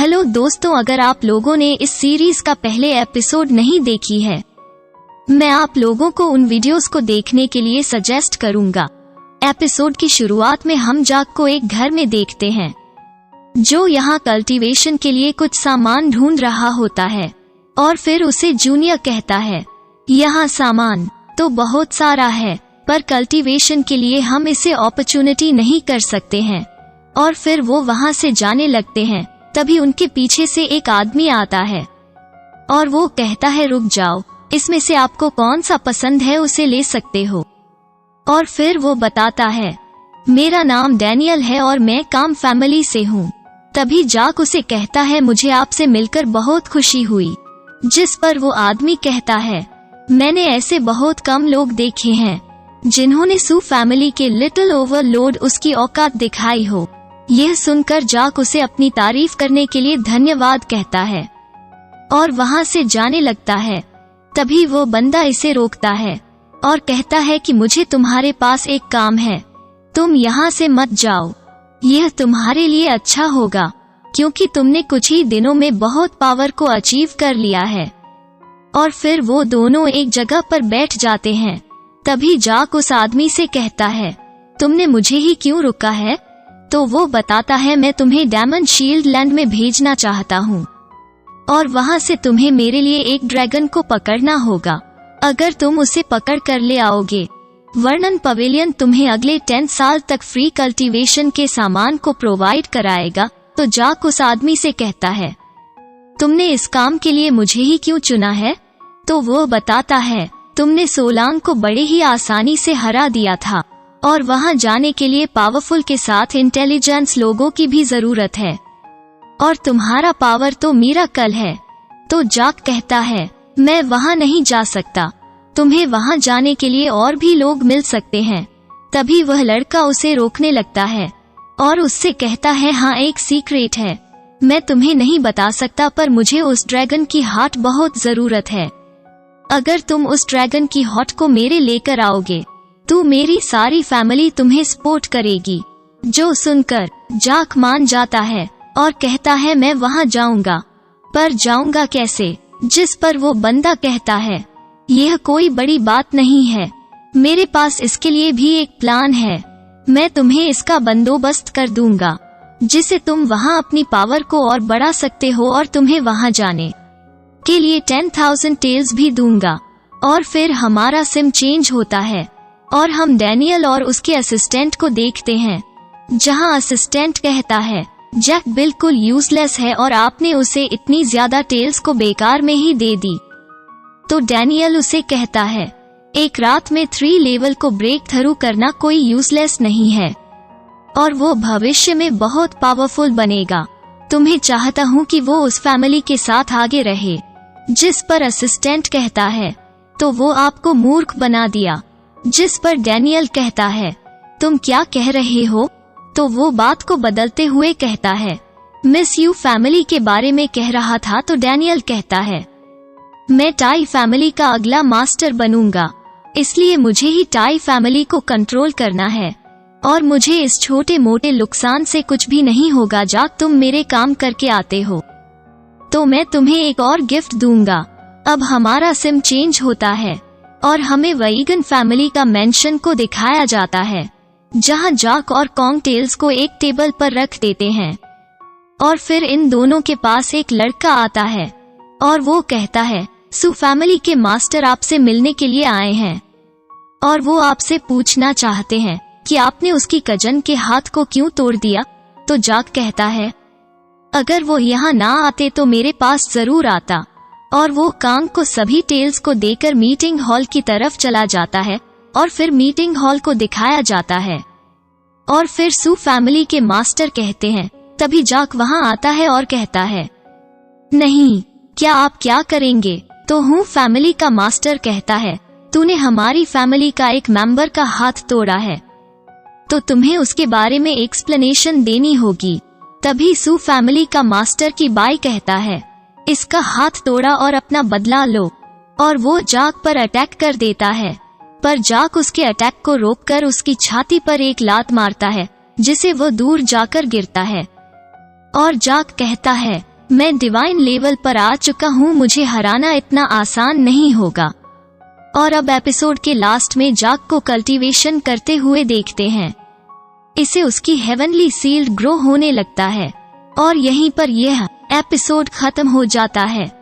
Hello दोस्तों, अगर आप लोगों ने इस सीरीज का पहले एपिसोड नहीं देखी है, मैं आप लोगों को उन वीडियोस को देखने के लिए सजेस्ट करूंगा। एपिसोड की शुरुआत में हम जाक को एक घर में देखते हैं जो यहाँ कल्टीवेशन के लिए कुछ सामान ढूंढ रहा होता है और फिर उसे जूनियर कहता है, यहाँ सामान तो बहुत सारा है पर कल्टीवेशन के लिए हम इसे अपॉर्चुनिटी नहीं कर सकते हैं। और फिर वो वहाँ से जाने लगते हैं। तभी उनके पीछे से एक आदमी आता है और वो कहता है, रुक जाओ, इसमें से आपको कौन सा पसंद है उसे ले सकते हो। और फिर वो बताता है, मेरा नाम डैनियल है और मैं काम फैमिली से हूँ। तभी जाक उसे कहता है, मुझे आपसे मिलकर बहुत खुशी हुई। जिस पर वो आदमी कहता है, मैंने ऐसे बहुत कम लोग देखे हैं जिन्होंने सू फैमिली के लिटिल ओवरलोड उसकी औकात दिखाई हो। यह सुनकर जाक उसे अपनी तारीफ करने के लिए धन्यवाद कहता है और वहाँ से जाने लगता है। तभी वो बंदा इसे रोकता है और कहता है कि मुझे तुम्हारे पास एक काम है, तुम यहाँ से मत जाओ। यह तुम्हारे लिए अच्छा होगा क्योंकि तुमने कुछ ही दिनों में बहुत पावर को अचीव कर लिया है। और फिर वो दोनों एक जगह पर बैठ जाते हैं। तभी जाक उस आदमी से कहता है, तुमने मुझे ही क्यों रोका है? तो वो बताता है, मैं तुम्हें डायमंड शील्ड लैंड में भेजना चाहता हूँ और वहाँ से तुम्हें मेरे लिए एक ड्रैगन को पकड़ना होगा। अगर तुम उसे पकड़ कर ले आओगे, वर्णन पवेलियन तुम्हें अगले 10 साल तक फ्री कल्टीवेशन के सामान को प्रोवाइड कराएगा। तो जाक उस आदमी से कहता है, तुमने इस काम के लिए मुझे ही क्यों चुना है? तो वो बताता है, तुमने सोलांग को बड़े ही आसानी से हरा दिया था और वहाँ जाने के लिए पावरफुल के साथ इंटेलिजेंस लोगों की भी जरूरत है और तुम्हारा पावर तो मिरेकल है। तो जाक कहता है, मैं वहाँ नहीं जा सकता, तुम्हें वहाँ जाने के लिए और भी लोग मिल सकते हैं। तभी वह लड़का उसे रोकने लगता है और उससे कहता है, हाँ एक सीक्रेट है, मैं तुम्हें नहीं बता सकता पर मुझे उस ड्रैगन की हार्ट बहुत जरूरत है। अगर तुम उस ड्रैगन की हार्ट को मेरे लेकर आओगे तो मेरी सारी फैमिली तुम्हें सपोर्ट करेगी। जो सुनकर जाक मान जाता है और कहता है, मैं वहाँ जाऊंगा, पर जाऊंगा कैसे? जिस पर वो बंदा कहता है, यह कोई बड़ी बात नहीं है, मेरे पास इसके लिए भी एक प्लान है। मैं तुम्हें इसका बंदोबस्त कर दूंगा जिसे तुम वहाँ अपनी पावर को और बढ़ा सकते हो और तुम्हें वहाँ जाने के लिए 10,000 टेल्स भी दूंगा। और फिर हमारा सिम चेंज होता है और हम डैनियल और उसके असिस्टेंट को देखते हैं, जहां असिस्टेंट कहता है, जैक बिल्कुल यूजलेस है और आपने उसे इतनी ज्यादा टेल्स को बेकार में ही दे दी। तो डैनियल उसे कहता है, एक रात में 3 लेवल को ब्रेक थ्रू करना कोई यूजलेस नहीं है और वो भविष्य में बहुत पावरफुल बनेगा। तुम्हें चाहता हूँ कि वो उस फैमिली के साथ आगे रहे। जिस पर असिस्टेंट कहता है, तो वो आपको मूर्ख बना दिया। जिस पर डैनियल कहता है, तुम क्या कह रहे हो? तो वो बात को बदलते हुए कहता है, मिस यू फैमिली के बारे में कह रहा था। तो डैनियल कहता है, मैं टाई फैमिली का अगला मास्टर बनूंगा, इसलिए मुझे ही टाई फैमिली को कंट्रोल करना है और मुझे इस छोटे मोटे नुकसान से कुछ भी नहीं होगा। जाक तुम मेरे काम करके आते हो तो मैं तुम्हें एक और गिफ्ट दूंगा। अब हमारा सिम चेंज होता है और हमें वेगन फैमिली का मेंशन को दिखाया जाता है, जहां जाक और कॉन्ग टेल्स को एक टेबल पर रख देते हैं और फिर इन दोनों के पास एक लड़का आता है और वो कहता है, सू फैमिली के मास्टर आपसे मिलने के लिए आए हैं और वो आपसे पूछना चाहते हैं कि आपने उसकी कजन के हाथ को क्यों तोड़ दिया। तो जाक कहता है, अगर वो यहाँ ना आते तो मेरे पास जरूर आता। और वो कांग को सभी टेल्स को देकर मीटिंग हॉल की तरफ चला जाता है और फिर मीटिंग हॉल को दिखाया जाता है और फिर सू फैमिली के मास्टर कहते हैं। तभी जाक वहाँ आता है और कहता है, नहीं, क्या आप क्या करेंगे? तो हूँ फैमिली का मास्टर कहता है, तूने हमारी फैमिली का एक मेंबर का हाथ तोड़ा है तो तुम्हें उसके बारे में एक्सप्लेनेशन देनी होगी। तभी सू फैमिली का मास्टर की बाई कहता है, इसका हाथ तोड़ा और अपना बदला लो। और वो जाक पर अटैक कर देता है, पर जाक उसके अटैक को रोककर उसकी छाती पर एक लात मारता है जिसे वो दूर जाकर गिरता है। और जाक कहता है, मैं डिवाइन लेवल पर आ चुका हूँ, मुझे हराना इतना आसान नहीं होगा। और अब एपिसोड के लास्ट में जैक को कल्टीवेशन करते हुए देखते हैं। इसे उसकी हेवनली सील्ड ग्रो होने लगता है और यहीं पर यह एपिसोड खत्म हो जाता है।